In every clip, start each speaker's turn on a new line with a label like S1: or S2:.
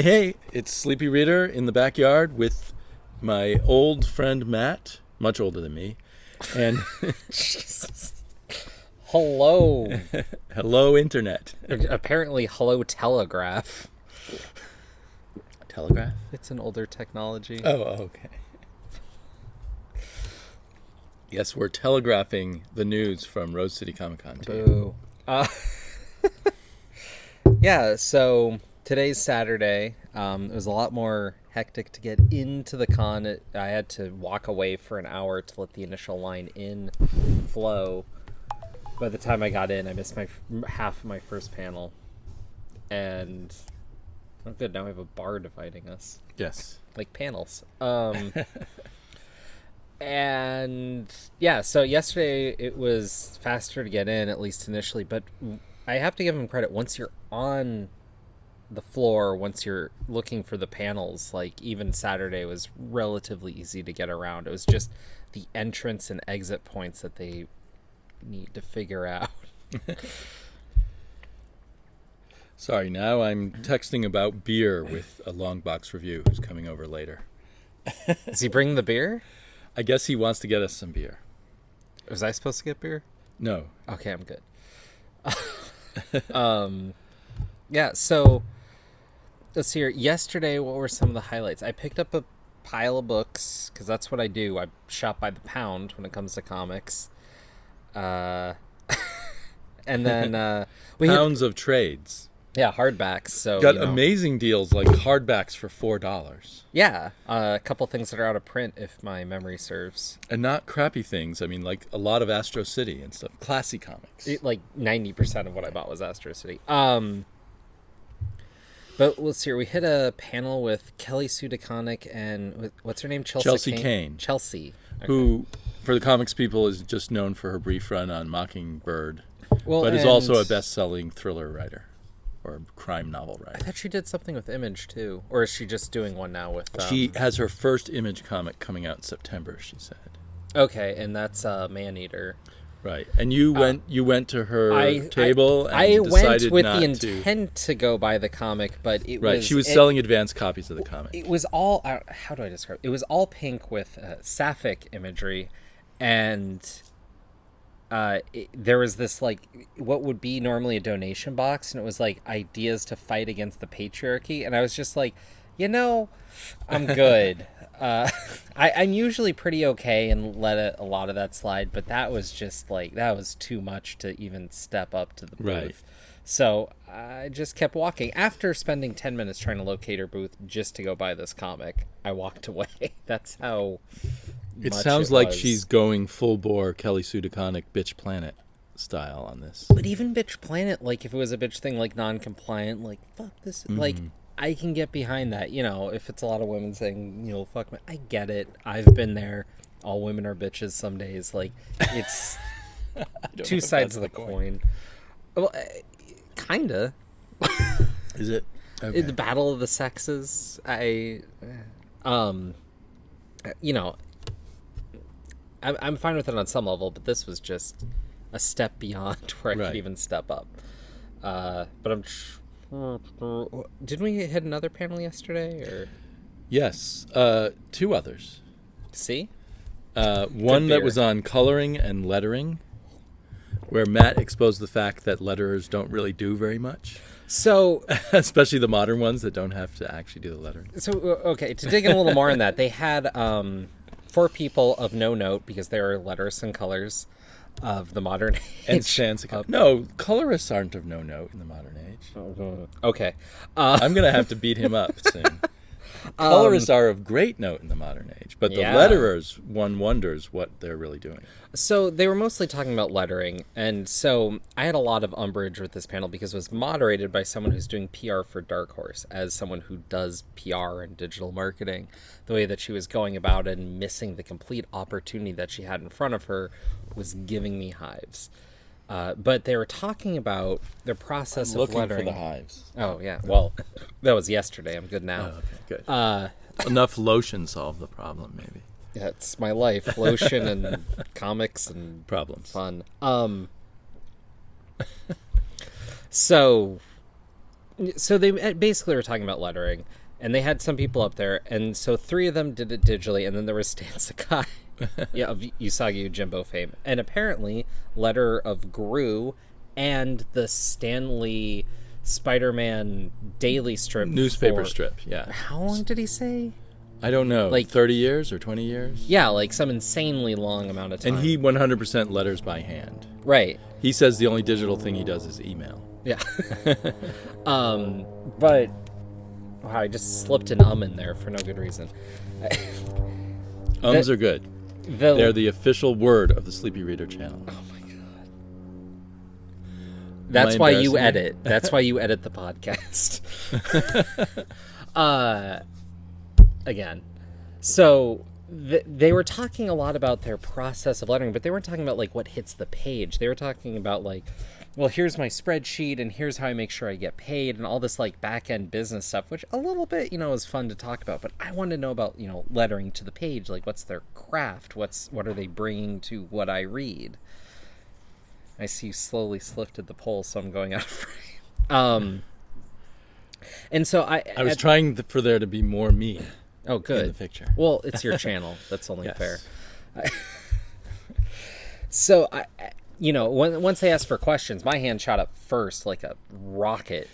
S1: Hey, it's Sleepy Reader in the backyard with my old friend Matt, much older than me, and
S2: Hello.
S1: hello Internet.
S2: Apparently, hello Telegraph.
S1: Telegraph?
S2: It's an older technology.
S1: Oh, okay. Yes, we're telegraphing the news from Rose City Comic Con to you.
S2: Boo. Yeah, so today's Saturday. It was a lot more hectic to get into the con. I had to walk away for an hour to let the initial line in flow. By the time I got in, I missed half of my first panel. And, oh good, now we have a bar dividing us.
S1: Yes.
S2: Like panels. And yeah, so yesterday it was faster to get in, at least initially, but I have to give them credit. Once you're on the floor, once you're looking for the panels, like even Saturday was relatively easy to get around. It was just the entrance and exit points that they need to figure out.
S1: Sorry, now I'm texting about beer with a long box review who's coming over later.
S2: Is he bringing the beer?
S1: I guess he wants to get us some beer.
S2: Was I supposed to get beer?
S1: No.
S2: Okay, I'm good. Yeah, so let's see here. Yesterday, what were some of the highlights? I picked up a pile of books because that's what I do. I shop by the pound when it comes to comics. And then
S1: Pounds of trades.
S2: Yeah, hardbacks. So
S1: Got amazing deals like hardbacks for $4.
S2: Yeah, a couple things that are out of print, if my memory serves.
S1: And not crappy things. I mean, like a lot of Astro City and stuff. Classy comics.
S2: Like 90% of what I bought was Astro City. But let's see here. We hit a panel with Kelly Sue DeConnick and what's her name?
S1: Chelsea Kane.
S2: Chelsea. Okay.
S1: Who, for the comics people, is just known for her brief run on Mockingbird.
S2: Well,
S1: but is also a best-selling thriller writer. Or crime novel writer.
S2: I thought she did something with Image, too. Or is she just doing one now with...
S1: She has her first Image comic coming out in September, she said.
S2: Okay, and that's Maneater.
S1: Right. And you went to her table and
S2: I
S1: decided
S2: went with
S1: not
S2: the intent to go buy the comic, but it was...
S1: Right, she was selling advanced copies of the comic.
S2: It was all... how do I describe it? It was all pink with sapphic imagery, and... there was this, like, what would be normally a donation box, and it was, like, ideas to fight against the patriarchy, and I was just like, I'm good. I'm usually pretty okay and let a lot of that slide, but that was just, like, that was too much to even step up to the booth.
S1: Right.
S2: So I just kept walking. After spending 10 minutes trying to locate her booth just to go buy this comic, I walked away. That's how...
S1: It sounds like she's going full bore Kelly Sue DeConnick Bitch Planet style on this.
S2: But even Bitch Planet, like if it was a bitch thing, like non-compliant, like fuck this, like I can get behind that. If it's a lot of women saying, fuck me, I get it. I've been there. All women are bitches some days. Like it's two sides of the coin. Well, kinda.
S1: Is it? Okay.
S2: The battle of the sexes. I'm fine with it on some level, but this was just a step beyond where I could even step up. But didn't we hit another panel yesterday? Or
S1: Yes, two others.
S2: See?
S1: One that was on coloring and lettering, where Matt exposed the fact that letterers don't really do very much.
S2: So,
S1: especially the modern ones that don't have to actually do the lettering.
S2: So, okay, to dig in a little more on that, they had 4 people of no note, because they are letterists and colors of the modern age.
S1: And stands no, colorists aren't of no note in the modern age.
S2: Okay.
S1: I'm going to have to beat him up soon. Colorists are of great note in the modern age, but the letterers, one wonders what they're really doing.
S2: So they were mostly talking about lettering, and so I had a lot of umbrage with this panel because it was moderated by someone who's doing PR for Dark Horse, as someone who does PR and digital marketing. The way that she was going about it and missing the complete opportunity that she had in front of her was giving me hives. But they were talking about their process of lettering.
S1: For the hives.
S2: Oh, yeah. Well, that was yesterday. I'm good now.
S1: Oh, okay, good. Enough lotion solved the problem, maybe.
S2: Yeah, it's my life. Lotion and comics and
S1: problems.
S2: Fun. So So they basically were talking about lettering, and they had some people up there, and so 3 of them did it digitally, and then there was Stan Sakai, yeah, of Usagi Yojimbo fame, and apparently letter of Gru and the Stanley Spider-Man daily strip
S1: newspaper strip. Yeah.
S2: How long did he say?
S1: I don't know, like 30 years or 20 years?
S2: Yeah, like some insanely long amount of time.
S1: And he 100% letters by hand.
S2: Right.
S1: He says the only digital thing he does is email.
S2: Yeah. But wow, I just slipped an in there for no good reason.
S1: Ums are good. They're the official word of the Sleepy Reader channel.
S2: Oh my god. That's why you edit. That's why you edit the podcast. Again. So they were talking a lot about their process of lettering, but they weren't talking about like what hits the page. They were talking about like, well, here's my spreadsheet and here's how I make sure I get paid and all this like back end business stuff, which a little bit, is fun to talk about. But I want to know about, lettering to the page. Like, what's their craft? What are they bringing to what I read? I see you slowly lifted the poll, so I'm going out of frame. And so I was
S1: trying for there to be more me.
S2: Oh, good.
S1: In the picture.
S2: Well, it's your channel. That's only
S1: yes.
S2: fair. So once they asked for questions, my hand shot up first like a rocket.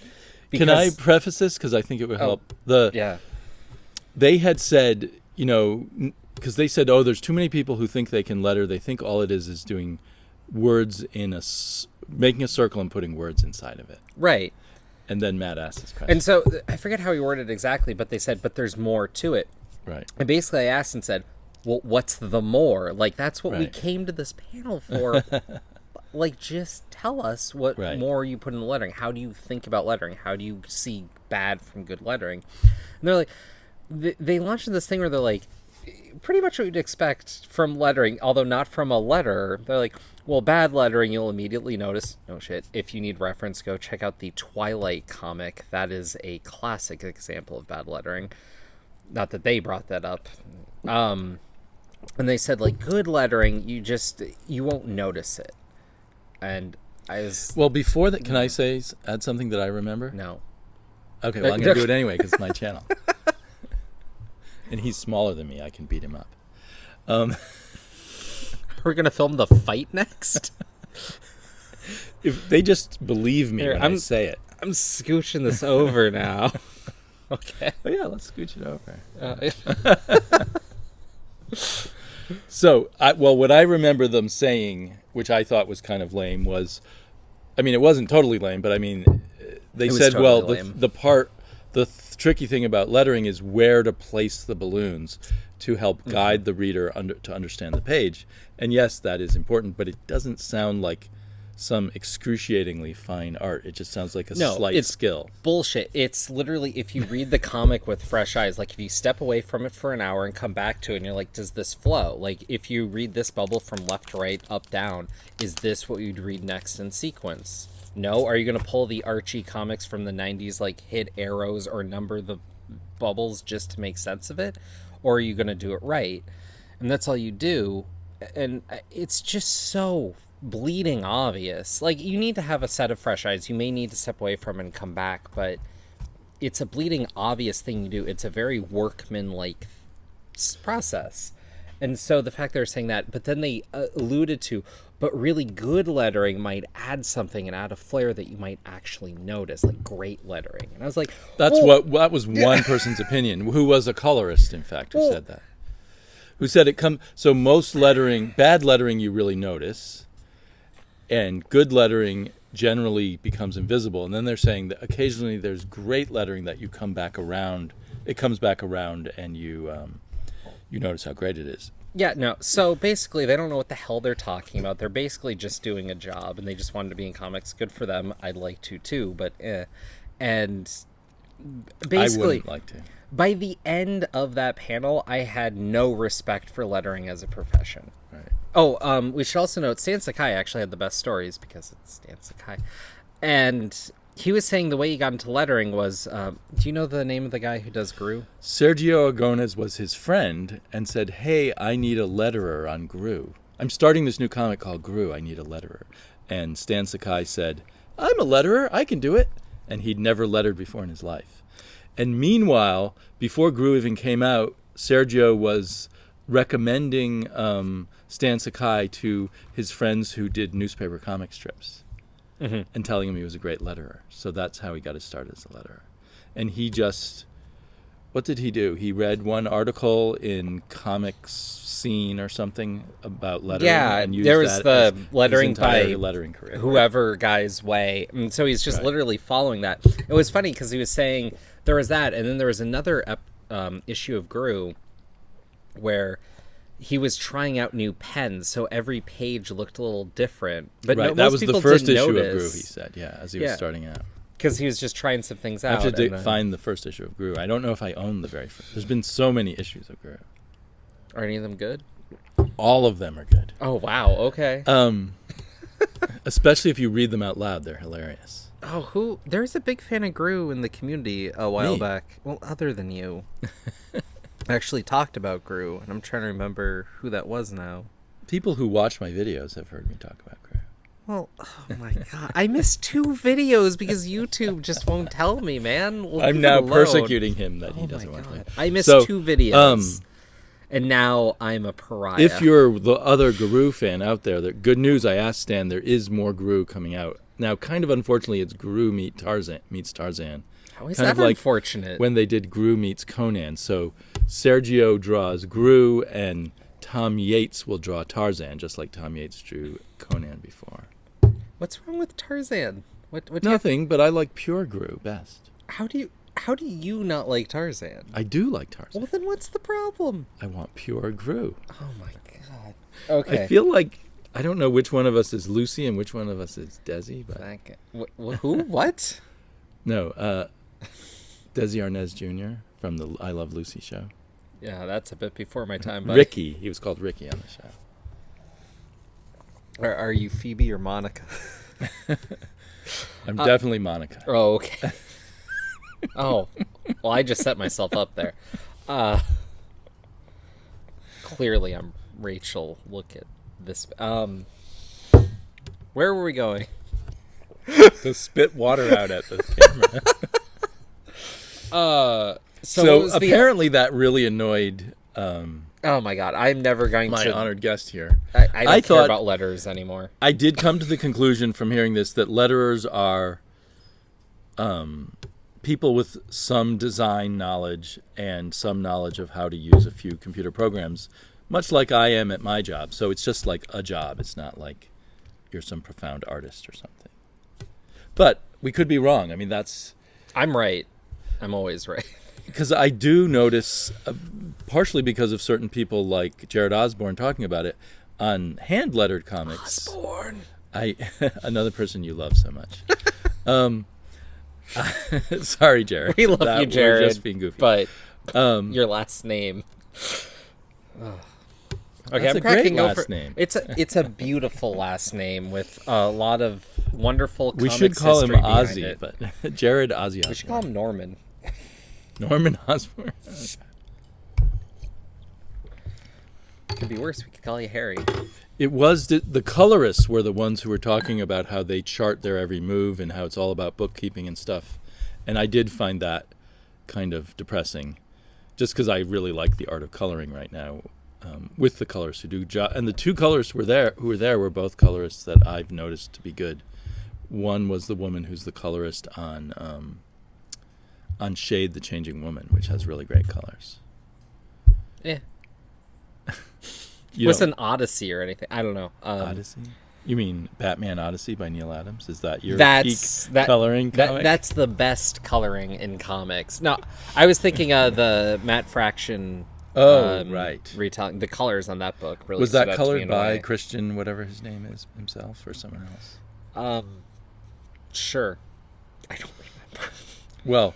S1: Can I preface this? Because I think it would help. They had said, because they said, there's too many people who think they can letter. They think all it is doing words making a circle and putting words inside of it.
S2: Right.
S1: And then Matt asked this question.
S2: And so I forget how he worded it exactly, but they said, but there's more to it.
S1: Right.
S2: And basically I asked and said, well, what's the more? Like, that's what we came to this panel for. Like, just tell us what more you put in the lettering. How do you think about lettering? How do you see bad from good lettering? And they're like, they launched this thing where they're like, pretty much what you'd expect from lettering, although not from a letterer. They're like, well, bad lettering, you'll immediately notice. No shit. If you need reference, go check out the Twilight comic. That is a classic example of bad lettering. Not that they brought that up. And they said, like, good lettering, you won't notice it. And I was...
S1: Well, before that, can I add something that I remember?
S2: No.
S1: Okay, well, I'm going to do it anyway because it's my channel. And he's smaller than me. I can beat him up.
S2: We're going to film the fight next?
S1: If they just believe me when I say it.
S2: I'm scooching this over now. Okay.
S1: Oh, yeah, let's scooch it over. So, what I remember them saying, which I thought was kind of lame, was, it wasn't totally lame, but they said, totally the tricky thing about lettering is where to place the balloons to help guide the reader to understand the page. And yes, that is important, but it doesn't sound like some excruciatingly fine art. It just sounds like a slight skill.
S2: Bullshit. It's literally, if you read the comic with fresh eyes, like if you step away from it for an hour and come back to it and you're like, does this flow? Like if you read this bubble from left to right, up, down, is this what you'd read next in sequence? No? Are you going to pull the Archie comics from the 90s, like hit arrows or number the bubbles just to make sense of it? Or are you going to do it right? And that's all you do. And it's just so bleeding obvious. Like, you need to have a set of fresh eyes. You may need to step away from it and come back, but it's a bleeding obvious thing you do. It's a very workman-like process. And so the fact they're saying that, but then they alluded to, but really good lettering might add something and add a flair that you might actually notice, like great lettering. And I was like,
S1: that was one person's opinion, who was a colorist, in fact, who said that. Who said so most lettering, bad lettering you really notice, and good lettering generally becomes invisible. And then they're saying that occasionally there's great lettering that you come back around. It comes back around and you notice how great it is.
S2: Yeah, no. So basically they don't know what the hell they're talking about. They're basically just doing a job and they just wanted to be in comics. Good for them. I'd like to too, but and basically
S1: I wouldn't like to.
S2: By the end of that panel, I had no respect for lettering as a profession.
S1: Right.
S2: Oh, we should also note Stan Sakai actually had the best stories because it's Stan Sakai. And he was saying the way he got into lettering was, do you know the name of the guy who does Gru?
S1: Sergio Aragonés was his friend and said, hey, I need a letterer on Gru. I'm starting this new comic called Gru. I need a letterer. And Stan Sakai said, I'm a letterer. I can do it. and he'd never lettered before in his life. And meanwhile, before Gru even came out, Sergio was recommending Stan Sakai to his friends who did newspaper comic strips and telling him he was a great letterer. So that's how he got his start as a letterer. And he just, what did he do? He read one article in Comics Scene or something about lettering.
S2: Yeah,
S1: and used
S2: there was
S1: that
S2: the
S1: as
S2: lettering
S1: his entire
S2: by
S1: lettering career.
S2: whoever guy's way. And so he's just literally following that. It was funny because he was saying there was that, and then there was another issue of Gru where he was trying out new pens, so every page looked a little different. But
S1: right,
S2: no,
S1: that
S2: most
S1: was
S2: people
S1: the first
S2: didn't
S1: issue
S2: notice.
S1: of Gru, he said, as he was starting out.
S2: Because he was just trying some things out.
S1: I have to find the first issue of Gru. I don't know if I own the very first. There's been so many issues of Gru.
S2: Are any of them good?
S1: All of them are good.
S2: Oh, wow, okay.
S1: Especially if you read them out loud, they're hilarious.
S2: Oh, there's a big fan of Gru in the community a while back. Well, other than you. I actually talked about Gru, and I'm trying to remember who that was now.
S1: People who watch my videos have heard me talk about Gru.
S2: Well, oh my god. I missed 2 videos because YouTube just won't tell me, man.
S1: I'm now persecuting him that he doesn't want to.
S2: I missed 2 videos. And now I'm a pariah.
S1: If you're the other Gru fan out there, good news, I asked Stan, there is more Gru coming out. Now, kind of unfortunately, it's Gru meets Tarzan.
S2: How is
S1: kind
S2: that
S1: of like
S2: unfortunate?
S1: When they did Gru meets Conan. So Sergio draws Gru, and Tom Yates will draw Tarzan, just like Tom Yates drew Conan before.
S2: What's wrong with Tarzan? What
S1: Nothing, but I like pure Gru best.
S2: How do you not like Tarzan?
S1: I do like Tarzan.
S2: Well, then what's the problem?
S1: I want pure Gru.
S2: Oh my god. Okay.
S1: I feel like I don't know which one of us is Lucy and which one of us is Desi, but
S2: who? What?
S1: No, Desi Arnaz Jr. from the I Love Lucy show.
S2: Yeah, that's a bit before my time. Buddy.
S1: Ricky, he was called Ricky on the show.
S2: Are you Phoebe or Monica?
S1: I'm definitely Monica.
S2: Oh, okay. Oh, well, I just set myself up there. Clearly, I'm Rachel. Look at this. Where were we going?
S1: To spit water out at the camera. So apparently that really annoyed.
S2: Oh my god! I'm never going
S1: my
S2: to.
S1: My honored guest here.
S2: I don't care about letters anymore.
S1: I did come to the conclusion from hearing this that letterers are people with some design knowledge and some knowledge of how to use a few computer programs, much like I am at my job. So it's just like a job. It's not like you're some profound artist or something. But we could be wrong. I mean,
S2: I'm right. I'm always right.
S1: Because I do notice, partially because of certain people like Jared Osborne talking about it, on hand-lettered comics.
S2: Osborne!
S1: Another person you love so much. Sorry, Jared.
S2: We love you, Jared.
S1: We're just being goofy.
S2: But your last name. Okay,
S1: That's
S2: I'm cracking
S1: great last name.
S2: It's a beautiful last name with a lot of wonderful.
S1: We should call him Ozzy, but Jared Ozzy Osbourne.
S2: We should call him Norman.
S1: Norman Osborn.
S2: Could be worse. We could call you Harry.
S1: It was the colorists were the ones who were talking about how they chart their every move and how it's all about bookkeeping and stuff. And I did find that kind of depressing, just because I really like the art of coloring right now, with the colorists who do and the 2 colorists who were there were both colorists that I've noticed to be good. One was the woman who's the colorist on Shade, the Changing Woman, which has really great colors.
S2: Yeah. Was an Odyssey or anything? I don't know.
S1: Odyssey? You mean Batman Odyssey by Neil Adams? Is that your
S2: coloring
S1: comic?
S2: That's the best coloring in comics. No, I was thinking of the Matt Fraction.
S1: Right.
S2: Retelling the colors on that book. Really
S1: was that colored by Christian, whatever his name is, himself or someone else?
S2: Sure. I don't remember.
S1: Well,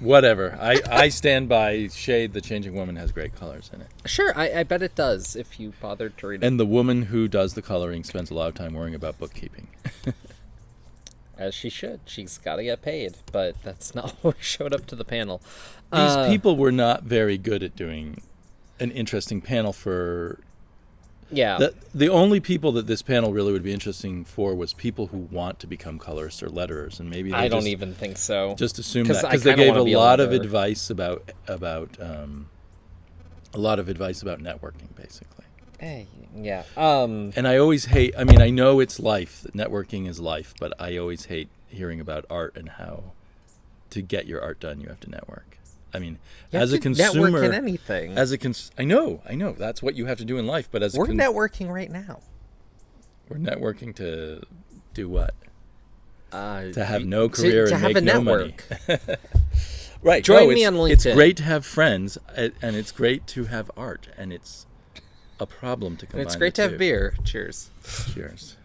S1: whatever. I stand by Shade, the Changing Woman has great colors in it.
S2: Sure, I bet it does if you bothered to read it.
S1: And the woman who does the coloring spends a lot of time worrying about bookkeeping.
S2: As she should. She's got to get paid, but that's not what showed up to the panel.
S1: These people were not very good at doing an interesting panel for
S2: Yeah.
S1: The only people that this panel really would be interesting for was people who want to become colorists or letterers, and maybe
S2: I don't even think so.
S1: Just assume that because they gave a lot of advice about networking, basically.
S2: Yeah.
S1: And I always hate. I mean, I know it's life. That networking is life, but I always hate hearing about art and how to get your art done, you have to network. I mean, as a consumer,
S2: network in anything.
S1: I know, that's what you have to do in life. But
S2: we're networking right now.
S1: We're networking to do what? To have no career and make no money. Right.
S2: Join me on LinkedIn.
S1: It's great to have friends, and it's great to have art, and it's a problem to combine.
S2: And it's great to have beer. Cheers.
S1: Cheers.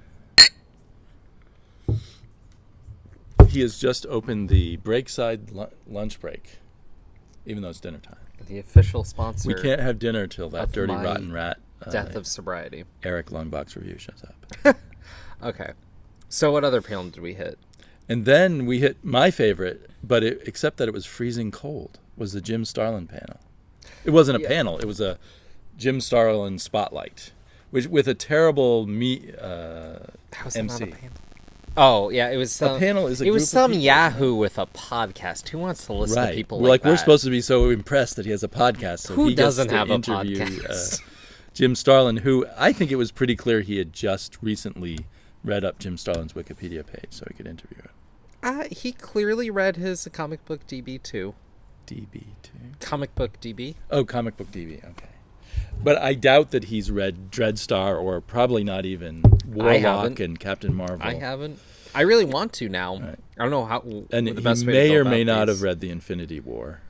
S1: He has just opened the Breakside lunch break. Even though it's dinner time.
S2: The official sponsor.
S1: We can't have dinner till that dirty rotten rat.
S2: Death of sobriety.
S1: Eric Longbox review shows up.
S2: Okay. So what other panel did we hit?
S1: And then we hit my favorite, but except that it was freezing cold, was the Jim Starlin panel. It wasn't a panel. It was a Jim Starlin spotlight, which with a terrible
S2: How's that
S1: MC.
S2: not a panel? Oh, yeah, it was
S1: a panel is a
S2: it was
S1: group
S2: some
S1: of people.
S2: Yahoo with a podcast. Who wants to listen to people
S1: like
S2: that?
S1: We're supposed to be so impressed that he has a podcast. So
S2: who
S1: he
S2: doesn't
S1: gets to
S2: have a
S1: interview,
S2: podcast?
S1: Jim Starlin, who I think it was pretty clear he had just recently read up Jim Starlin's Wikipedia page so he could interview him.
S2: He clearly read his comic book DB too.
S1: DB2?
S2: Comic book DB?
S1: Oh, comic book DB, okay. But I doubt that he's read Dreadstar or probably not even Warlock and Captain Marvel.
S2: I haven't. I really want to now. Right. I don't know how.
S1: And the best he may or may not have read the Infinity War.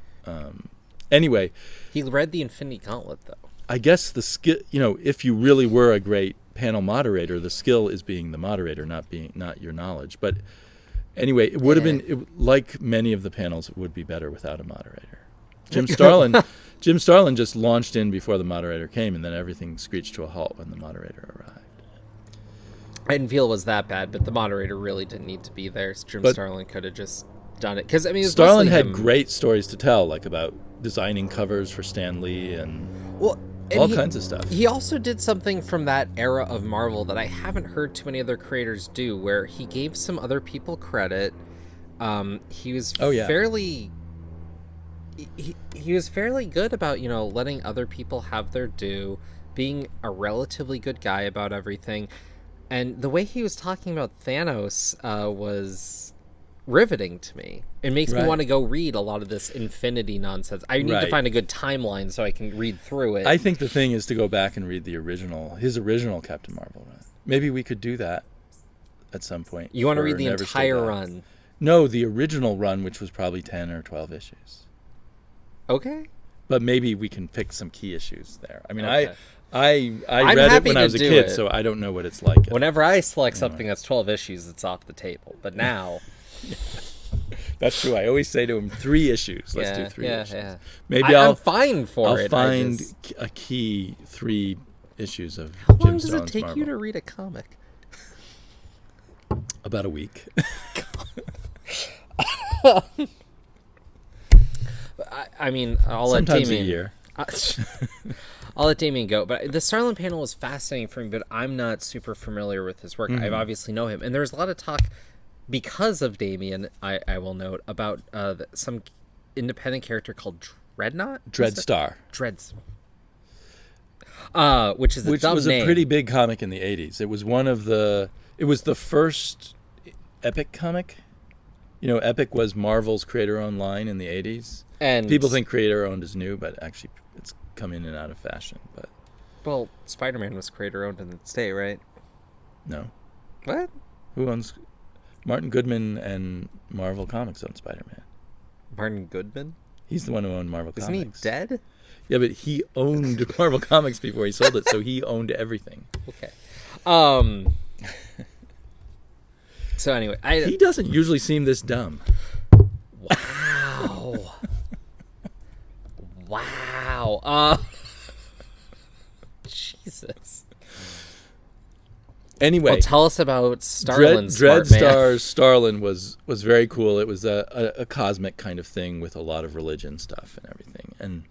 S1: Anyway,
S2: he read the Infinity Gauntlet, though.
S1: I guess the skill. If you really were a great panel moderator, the skill is being the moderator, not your knowledge. But anyway, it would have been like many of the panels. It would be better without a moderator. Jim Starlin just launched in before the moderator came, and then everything screeched to a halt when the moderator arrived.
S2: I didn't feel it was that bad, but the moderator really didn't need to be there. Jim Starlin could have just done it. Because
S1: Starlin had great stories to tell, like about designing covers for Stan Lee and all kinds of stuff.
S2: He also did something from that era of Marvel that I haven't heard too many other creators do, where he gave some other people credit. He was fairly... He was fairly good about, letting other people have their due, being a relatively good guy about everything. And the way he was talking about Thanos was riveting to me. It makes me want to go read a lot of this Infinity nonsense. I need to find a good timeline so I can read through it.
S1: I think the thing is to go back and read his original Captain Marvel run. Maybe we could do that at some point.
S2: You want to read the entire run?
S1: No, the original run, which was probably 10 or 12 issues.
S2: Okay.
S1: But maybe we can pick some key issues there. I mean, I read it when I was a kid, so I don't know what it's like.
S2: Whenever I select something that's 12 issues, it's off the table. But now...
S1: That's true. I always say to him, 3 issues. Let's do 3 issues.
S2: Yeah.
S1: Maybe
S2: I'm fine for
S1: I'll
S2: it.
S1: find a key 3 issues of
S2: How
S1: Jim
S2: long does
S1: Starlin's
S2: it take
S1: Marvel.
S2: you to read a comic?
S1: About a week.
S2: I mean,
S1: Sometimes a year.
S2: I'll let Damien go, but the Starlin panel was fascinating for me, but I'm not super familiar with his work. I obviously know him, and there's a lot of talk because of Damien, I will note, about some independent character called
S1: Dreadstar.
S2: Which is a dumb name.
S1: A pretty big comic in the 80s. It was it was the first Epic comic. Epic was Marvel's creator-owned line in the 80s. And people think creator-owned is new, but actually it's come in and out of fashion. But
S2: well, Spider-Man was creator-owned in the state, right?
S1: No.
S2: What?
S1: Who owns... Martin Goodman and Marvel Comics own Spider-Man.
S2: Martin Goodman?
S1: He's the one who owned Marvel Comics.
S2: Isn't he dead?
S1: Yeah, but he owned Marvel Comics before he sold it, so he owned everything.
S2: Okay. So anyway,
S1: he doesn't usually seem this dumb.
S2: Wow. Wow. Jesus.
S1: Anyway,
S2: well, tell us about Starlin's
S1: Dreadstar Starlin was very cool. It was a cosmic kind of thing with a lot of religion stuff and everything.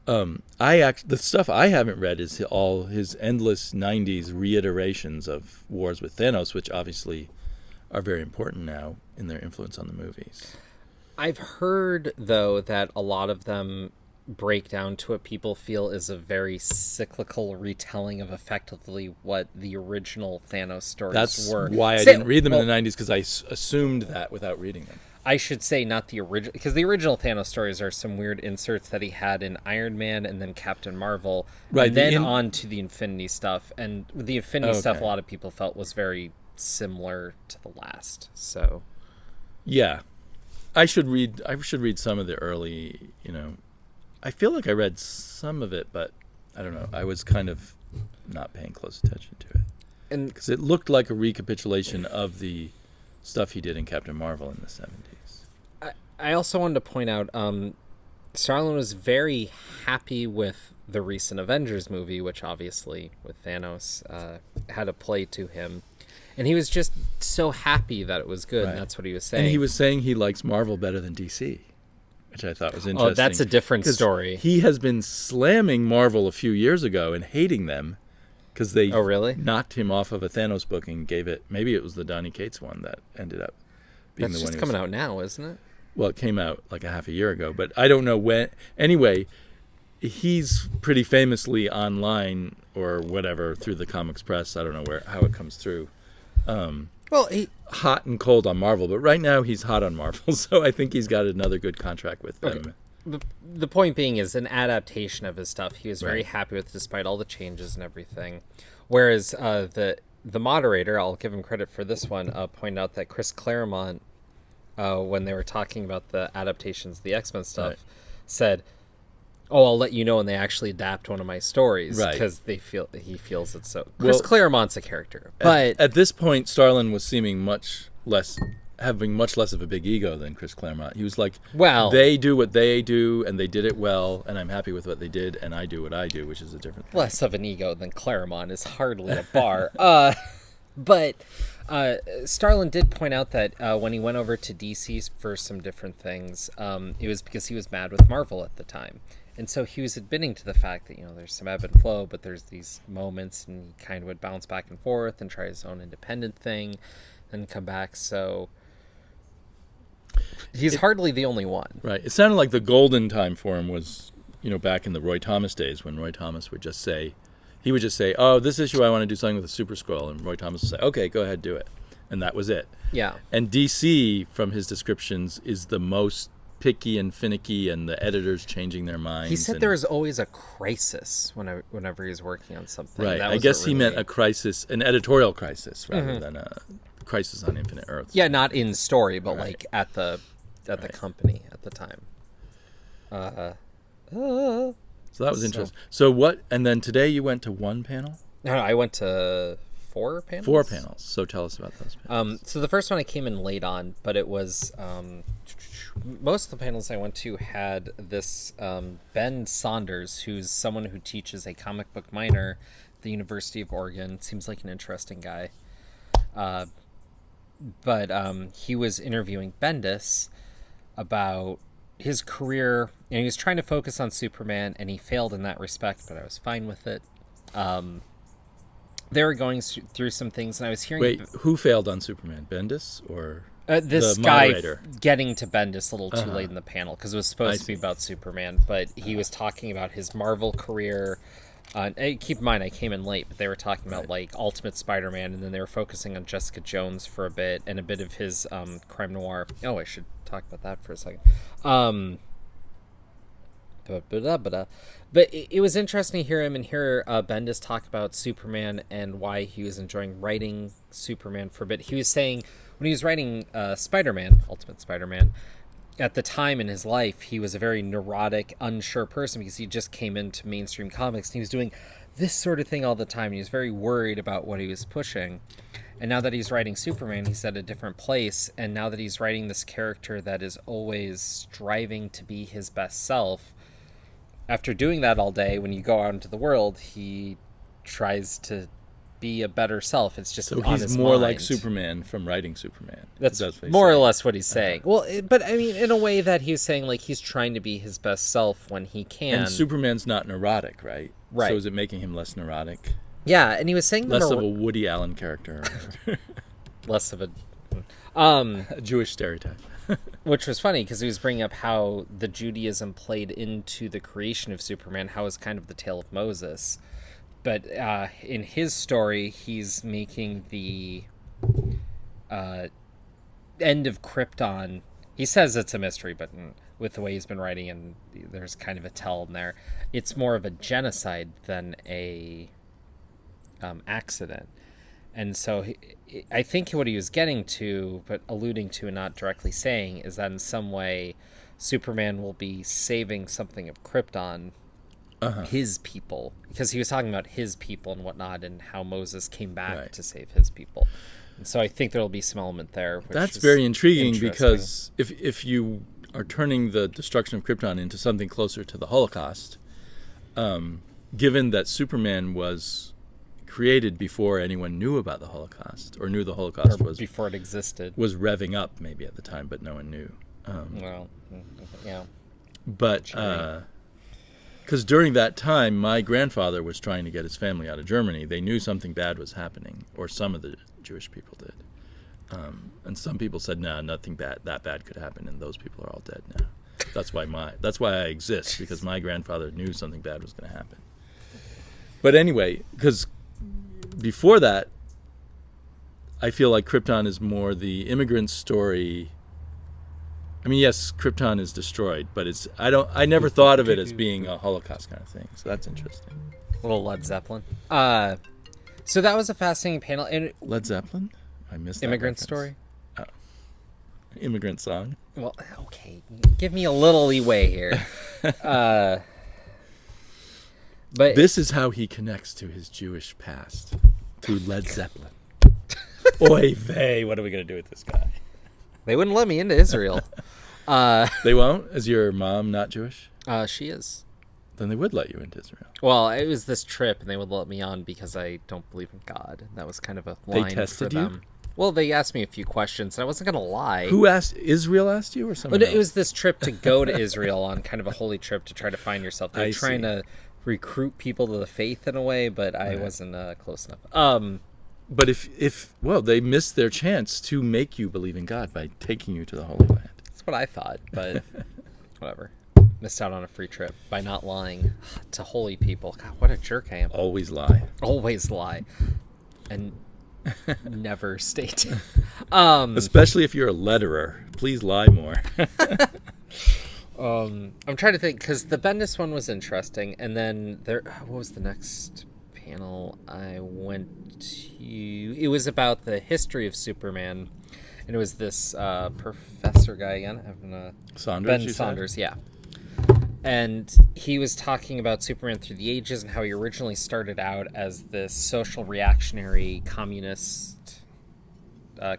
S1: The stuff I haven't read is all his endless '90s reiterations of wars with Thanos, which obviously are very important now in their influence on the movies.
S2: I've heard, though, that a lot of them break down to what people feel is a very cyclical retelling of effectively what the original Thanos stories were.
S1: That's why I didn't read them in the 90s, because I assumed that without reading them.
S2: I should say not the original, because the original Thanos stories are some weird inserts that he had in Iron Man and then Captain Marvel, right? And then on to the Infinity stuff. And the Infinity stuff, a lot of people felt was very similar to the last. So,
S1: yeah, I should read some of the early. I feel like I read some of it, but I don't know. I was kind of not paying close attention to it, and because it looked like a recapitulation of the stuff he did in Captain Marvel in the 70s.
S2: I also wanted to point out, Starlin was very happy with the recent Avengers movie, which obviously, with Thanos, had a play to him. And he was just so happy that it was good, right. And that's what he was saying.
S1: And he was saying he likes Marvel better than DC, which I thought was interesting.
S2: Oh, that's a different story.
S1: He has been slamming Marvel a few years ago and hating them because they knocked him off of a Thanos book and gave it, maybe it was the Donny Cates one that ended up being
S2: the one. That's just coming out now, isn't it?
S1: Well, it came out like a half a year ago, but I don't know when. Anyway, he's pretty famously online or whatever through the comics press. I don't know how it comes through. Hot and cold on Marvel, but right now he's hot on Marvel, so I think he's got another good contract with them.
S2: The point being is an adaptation of his stuff he was very happy with despite all the changes and everything. Whereas the moderator, I'll give him credit for this one, pointed out that Chris Claremont, when they were talking about the adaptations of the X-Men stuff, said, "Oh, I'll let you know when they actually adapt one of my stories," because he feels it's so. Chris Claremont's a character, but
S1: at this point, Starlin was seeming having much less of a big ego than Chris Claremont. He was like, "Well, they do what they do, and they did it well, and I'm happy with what they did, and I do what I do, which is a different thing."
S2: Less of an ego than Claremont is hardly a bar. But Starlin did point out that when he went over to DC for some different things, it was because he was mad with Marvel at the time. And so he was admitting to the fact that, there's some ebb and flow, but there's these moments, and he kind of would bounce back and forth and try his own independent thing and come back. So he's hardly the only one.
S1: Right. It sounded like the golden time for him was, back in the Roy Thomas days, when Roy Thomas would just say, "Oh, this issue I want to do something with a Super Skrull," and Roy Thomas would say, "Okay, go ahead, do it." And that was it.
S2: Yeah.
S1: And DC, from his descriptions, is the most picky and finicky, and the editors changing their minds.
S2: He said there was always a crisis whenever he was working on something.
S1: Right. I guess he meant a crisis, an editorial crisis, rather than a crisis on Infinite Earths.
S2: Yeah, not in story, but like at the company at the time.
S1: So that was interesting. So what? And then today you went to one panel?
S2: No, I went to 4 panels.
S1: 4 panels. So tell us about those panels.
S2: So the first one I came in late on, but it was most of the panels I went to had this Ben Saunders, who's someone who teaches a comic book minor at the University of Oregon. Seems like an interesting guy. But he was interviewing Bendis about his career, and he was trying to focus on Superman, and he failed in that respect, but I was fine with it. They were going through some things, and I was hearing...
S1: Wait, who failed on Superman? Bendis or
S2: this guy getting to Bendis a little too late in the panel, because it was supposed to be about Superman, but he was talking about his Marvel career. Keep in mind, I came in late, but they were talking about like Ultimate Spider-Man, and then they were focusing on Jessica Jones for a bit, and a bit of his crime noir. Oh, I should talk about that for a second. But it was interesting to hear him and hear Bendis talk about Superman and why he was enjoying writing Superman for a bit. He was saying when he was writing Spider-Man, Ultimate Spider-Man, at the time in his life, he was a very neurotic, unsure person because he just came into mainstream comics and he was doing this sort of thing all the time. He was very worried about what he was pushing. And now that he's writing Superman, he's at a different place. And now that he's writing this character that is always striving to be his best self, after doing that all day, when you go out into the world, he tries to be a better self. It's just
S1: so
S2: on
S1: he's
S2: his
S1: more
S2: mind.
S1: like Superman from writing Superman.
S2: That's more or less what he's saying. Well, but I mean, in a way that he's saying, like, he's trying to be his best self when he can.
S1: And Superman's not neurotic, right?
S2: Right.
S1: So is it making him less neurotic?
S2: Yeah, and he was saying
S1: less of a Woody Allen character.
S2: Less of a
S1: a Jewish stereotype.
S2: Which was funny because he was bringing up how the Judaism played into the creation of Superman, how it's kind of the tale of Moses. But in his story, he's making the end of Krypton. He says it's a mystery, but with the way he's been writing, and there's kind of a tell in there, it's more of a genocide than a accident. And so I think what he was getting to, but alluding to and not directly saying, is that in some way Superman will be saving something of Krypton, his people, because he was talking about his people and whatnot, and how Moses came back to save his people. And so I think there will be some element there.
S1: That's very intriguing, because if you are turning the destruction of Krypton into something closer to the Holocaust, given that Superman was created before anyone knew about the Holocaust, or knew the Holocaust was
S2: before it existed,
S1: was revving up maybe at the time, but no one knew.
S2: Well, yeah.
S1: But because during that time, my grandfather was trying to get his family out of Germany. They knew something bad was happening, or some of the Jewish people did. And some people said, "No, nothing that bad could happen," and those people are all dead now. That's why I exist, because my grandfather knew something bad was going to happen. But anyway, because before that, I feel like Krypton is more the immigrant story. I mean, yes, Krypton is destroyed, but I never thought of it as being a Holocaust kind of thing. So that's interesting.
S2: A little Led Zeppelin. So that was a fascinating panel. And
S1: Led Zeppelin? I missed that
S2: Immigrant
S1: reference.
S2: Story?
S1: Oh. Immigrant Song?
S2: Well, okay. Give me a little leeway here. But
S1: this is how he connects to his Jewish past, through Led Zeppelin. Oy vey, what are we going to do with this guy?
S2: They wouldn't let me into Israel.
S1: They won't? Is your mom not Jewish?
S2: She is.
S1: Then they would let you into Israel.
S2: Well, it was this trip, and they would let me on because I don't believe in God. That was kind of a line
S1: They tested
S2: for them.
S1: you?
S2: Well, they asked me a few questions, and I wasn't going to lie.
S1: Who asked? Israel asked you, or someone else?
S2: It was this trip to go to Israel on kind of a holy trip to try to find yourself. They're trying to recruit people to the faith in a way, but I wasn't close enough.
S1: But if they missed their chance to make you believe in God by taking you to the Holy Land.
S2: That's what I thought, but whatever. Missed out on a free trip by not lying to holy people. God, what a jerk I am.
S1: Always lie.
S2: Always lie. And never state.
S1: Especially if you're a letterer. Please lie more.
S2: I'm trying to think, because the Bendis one was interesting, and then what was the next panel I went to? It was about the history of Superman, and it was this professor guy again.
S1: Saunders,
S2: Ben Saunders, yeah. And he was talking about Superman through the ages and how he originally started out as this social reactionary communist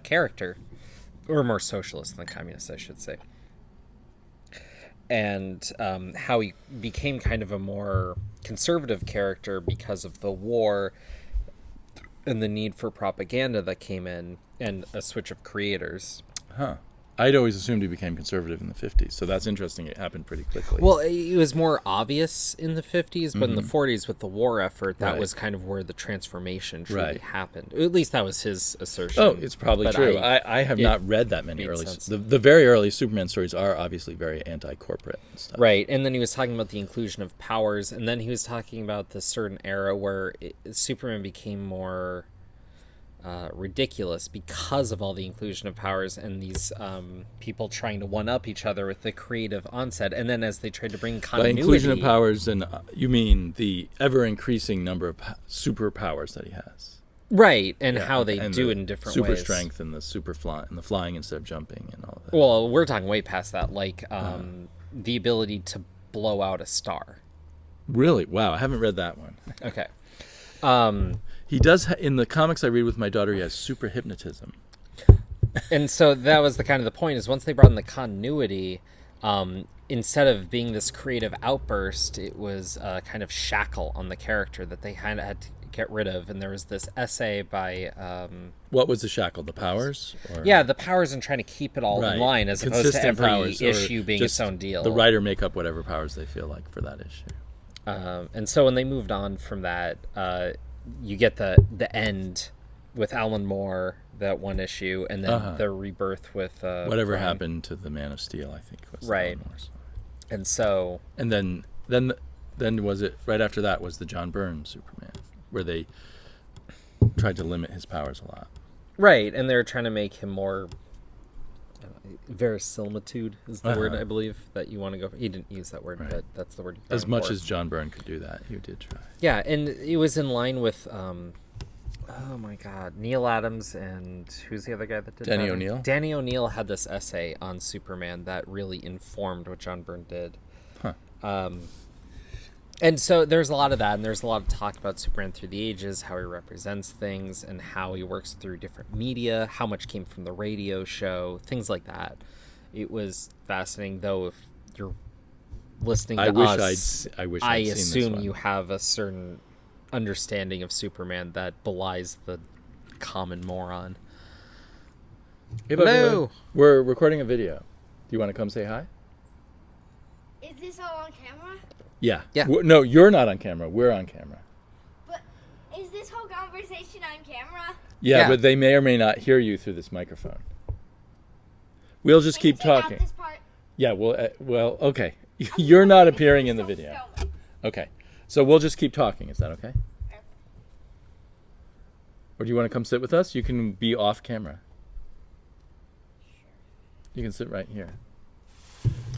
S2: character, or more socialist than communist, I should say. And how he became kind of a more conservative character because of the war and the need for propaganda that came in, and a switch of creators.
S1: Huh. I'd always assumed he became conservative in the 50s, so that's interesting. It happened pretty quickly.
S2: Well, it was more obvious in the 50s, but in the 40s with the war effort, that was kind of where the transformation truly happened. At least that was his assertion.
S1: Oh, it's probably true. I have not read that many early... The very early Superman stories are obviously very anti-corporate and stuff.
S2: Right, and then he was talking about the inclusion of powers, and then he was talking about the certain era where Superman became more... ridiculous because of all the inclusion of powers and these people trying to one-up each other with the creative onset, and then as they tried to bring continuity...
S1: By inclusion of powers, and you mean the ever-increasing number of superpowers that he has.
S2: Right, and how they do it in different
S1: super
S2: ways.
S1: Super strength and the super fly and the flying instead of jumping and all that.
S2: Well, we're talking way past that, like the ability to blow out a star.
S1: Really? Wow, I haven't read that one.
S2: Okay.
S1: He does, in the comics I read with my daughter, he has super hypnotism.
S2: And so that was the kind of the point, is once they brought in the continuity, instead of being this creative outburst, it was a kind of shackle on the character that they kind of had to get rid of. And there was this essay by
S1: what was the shackle? The powers? Or?
S2: Yeah, the powers, and trying to keep it all in line, as opposed to every issue being its own deal.
S1: The writer make up whatever powers they feel like for that issue.
S2: And so when they moved on from that, you get the end with Alan Moore, that one issue, and then the rebirth with
S1: whatever happened to the Man of Steel, I think was
S2: right.
S1: Alan Moore's.
S2: And so,
S1: and then was it right after that was the John Byrne Superman, where they tried to limit his powers a lot.
S2: Right, and they're trying to make him more verisimilitude is the word, I believe, that you want to go for. He didn't use that word, but that's the word.
S1: As much as John Byrne could do that, he did try.
S2: Yeah, and it was in line with, oh my God, Neil Adams and who's the other guy that did
S1: Danny
S2: that?
S1: O'Neill?
S2: Danny O'Neill had this essay on Superman that really informed what John Byrne did.
S1: Huh.
S2: And so there's a lot of that, and there's a lot of talk about Superman through the ages, how he represents things, and how he works through different media, how much came from the radio show, things like that. It was fascinating, though. If you're listening to us, I assume you have a certain understanding of Superman that belies the common moron.
S1: Hey, hello. We're recording a video. Do you want to come say hi?
S3: Is this all on camera?
S1: Yeah.
S2: Yeah.
S1: No, you're not on camera. We're on camera.
S3: But is this whole conversation on camera?
S1: Yeah, but they may or may not hear you through this microphone. We'll just keep talking.
S3: This part.
S1: Yeah, well, okay. You're not appearing in the video. Okay. So we'll just keep talking. Is that okay? Or do you want to come sit with us? You can be off camera. You can sit right here.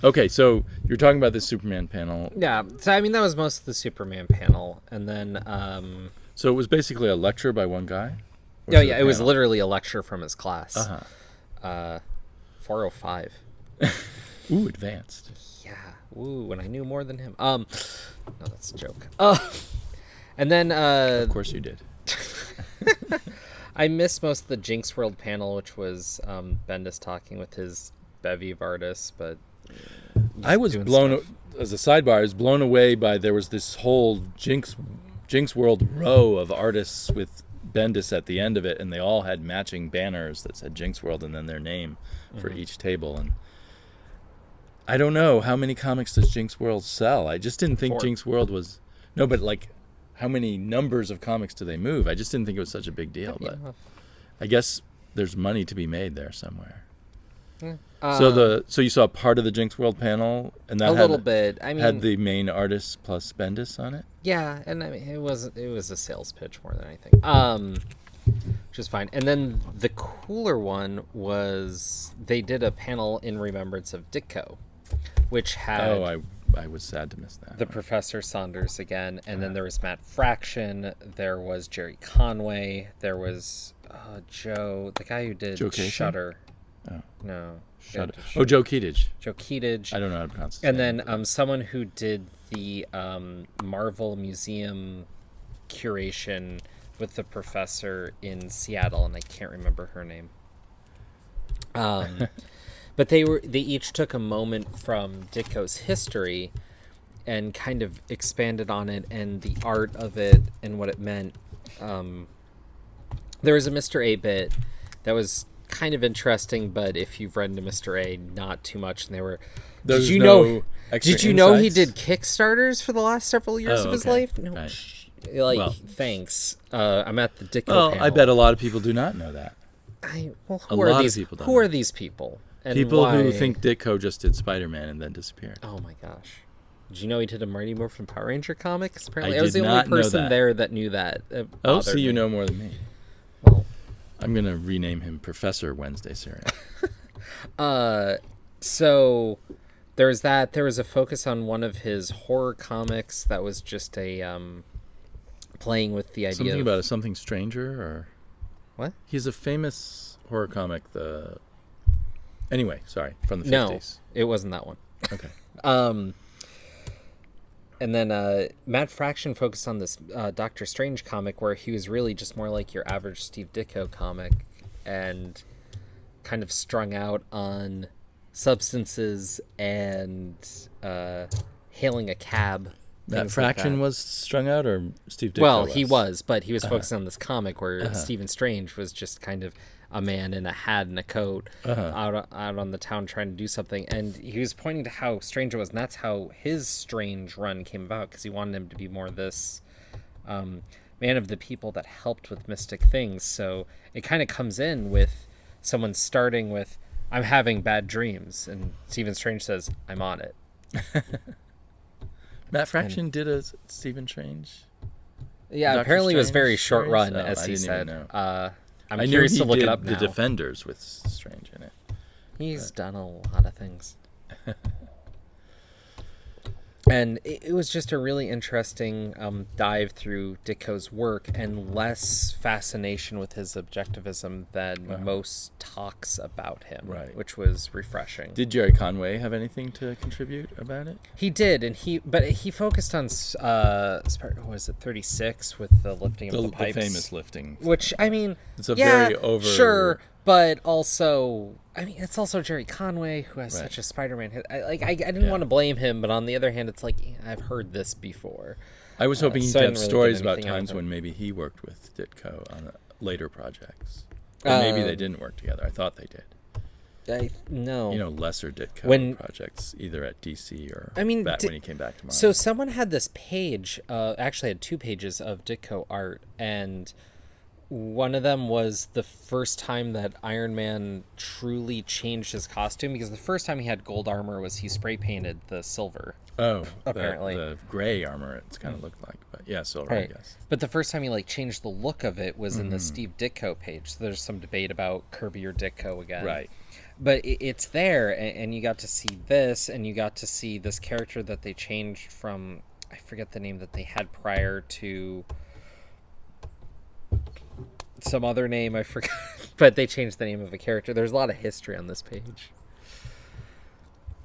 S1: Okay, so you're talking about this Superman panel.
S2: Yeah, so I mean, that was most of the Superman panel. And then...
S1: so it was basically a lecture by one guy?
S2: Oh, yeah, it was literally a lecture from his class. 405.
S1: Ooh, advanced.
S2: Yeah, ooh, and I knew more than him. No, that's a joke. And then...
S1: of course you did.
S2: I missed most of the Jinx World panel, which was Bendis talking with his bevy of artists, but...
S1: I was blown, as a sidebar, I was blown away by, there was this whole Jinx World row of artists with Bendis at the end of it, and they all had matching banners that said Jinx World and then their name for each table. And I don't know, how many comics does Jinx World sell? I just didn't think
S2: 4.
S1: Jinx World was... No, but like, how many numbers of comics do they move? I just didn't think it was such a big deal, but I guess there's money to be made there somewhere. So you saw part of the Jinx World panel, and that
S2: little bit. I mean,
S1: had the main artist plus Bendis on it.
S2: Yeah, and I mean it was a sales pitch more than anything, which is fine. And then the cooler one was they did a panel in remembrance of Ditko, which had
S1: I was sad to miss that.
S2: The Professor Saunders again, and then there was Matt Fraction, there was Jerry Conway, there was Joe, the guy who did Shudder.
S1: Oh.
S2: No.
S1: Shudder. Oh, Joe Keatage.
S2: Joe Keatage.
S1: I don't know how to pronounce his
S2: name.
S1: And
S2: then someone who did the Marvel Museum curation with the professor in Seattle, and I can't remember her name. But they each took a moment from Ditko's history and kind of expanded on it and the art of it and what it meant. There was a Mr. 8-bit that was kind of interesting, but if you've read into Mr. A, not too much. And they were... Did you know he did Kickstarters for the last several years of his life? No. Right. Thanks. I'm at the Ditko panel.
S1: I bet a lot of people do not know that.
S2: Who are these people? And
S1: people who think Ditko just did Spider-Man and then disappeared.
S2: Oh my gosh. Did you know he did a Mighty Morphin Power Ranger comics? Apparently,
S1: I
S2: was the only person
S1: that.
S2: there that knew that.
S1: So you know more than me.
S2: Well,
S1: I'm going to rename him Professor Wednesday Serial.
S2: So there's that. There was a focus on one of his horror comics that was just a playing with the idea
S1: something about Something Stranger, or
S2: what?
S1: He's a famous horror comic. Anyway, sorry, from the 50s.
S2: No, it wasn't that one.
S1: Okay.
S2: And then Matt Fraction focused on this Doctor Strange comic where he was really just more like your average Steve Ditko comic and kind of strung out on substances and hailing a cab
S1: Matt Fraction was strung out, or Steve Ditko
S2: Well,
S1: was?
S2: he was, but he was focusing on this comic where Stephen Strange was just kind of a man in a hat and a coat out on the town trying to do something. And he was pointing to how strange it was, and that's how his Strange run came about, because he wanted him to be more this man of the people that helped with mystic things. So it kind of comes in with someone starting with, I'm having bad dreams, and Stephen Strange says, I'm on it.
S1: Matt Fraction did a Stephen Strange.
S2: Yeah,
S1: Doctor
S2: apparently it was
S1: Strange
S2: very short
S1: series?
S2: run,
S1: Oh,
S2: as
S1: I
S2: he
S1: didn't
S2: said.
S1: even know.
S2: I'm
S1: I knew
S2: curious
S1: he
S2: to look
S1: did
S2: it up
S1: the
S2: now.
S1: Defenders with Strange in it.
S2: He's done a lot of things. And it was just a really interesting dive through Ditko's work, and less fascination with his objectivism than most talks about him,
S1: Right.
S2: which was refreshing.
S1: Did Jerry Conway have anything to contribute about it?
S2: He did, and he focused on was it 36 with the lifting of the pipes,
S1: the famous lifting,
S2: which I mean,
S1: it's a
S2: yeah,
S1: very over
S2: sure, but also, I mean, it's also Jerry Conway, who has
S1: Right.
S2: such a Spider-Man hit. I didn't want to blame him, but on the other hand, it's like, I've heard this before.
S1: I was hoping he'd
S2: so I
S1: have
S2: didn't really
S1: stories
S2: get
S1: about
S2: anything out of
S1: times
S2: him.
S1: when maybe he worked with Ditko on later projects. Or maybe they didn't work together. I thought they did.
S2: No.
S1: You know, lesser Ditko projects, either at DC or
S2: I mean,
S1: when he came back to Marvel.
S2: So someone had this page, actually had 2 pages of Ditko art, and one of them was the first time that Iron Man truly changed his costume, because the first time he had gold armor was he spray painted the silver.
S1: Oh,
S2: apparently.
S1: the gray armor it's kind of looked like, but yeah, silver,
S2: Right.
S1: I guess.
S2: But the first time he changed the look of it was in the Steve Ditko page. So there's some debate about Kirby or Ditko again.
S1: Right.
S2: But it's there, and you got to see this, and you got to see this character that they changed from, I forget the name that they had prior to, some other name, I forgot, but they changed the name of a character. There's a lot of history on this page.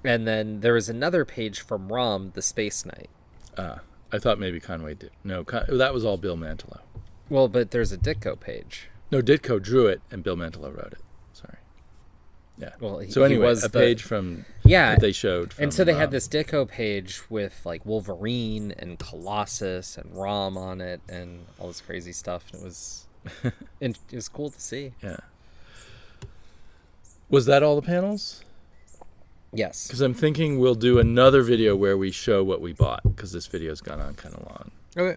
S2: And then there was another page from Rom, the Space Knight.
S1: I thought maybe Conway did. No, that was all Bill Mantlo.
S2: Well, but there's a Ditko page.
S1: No, Ditko drew it, and Bill Mantlo wrote it. Sorry. Yeah.
S2: Well,
S1: so anyway,
S2: was
S1: a page from
S2: yeah
S1: that they showed. From
S2: and so they had
S1: Rom.
S2: this Ditko page with Wolverine and Colossus and Rom on it and all this crazy stuff. And it was cool to see.
S1: Yeah. Was that all the panels?
S2: Yes.
S1: Because I'm thinking we'll do another video where we show what we bought, because this video's gone on kind of long.
S2: Okay.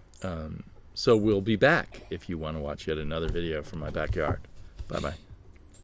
S1: So we'll be back if you want to watch yet another video from my backyard. Bye-bye.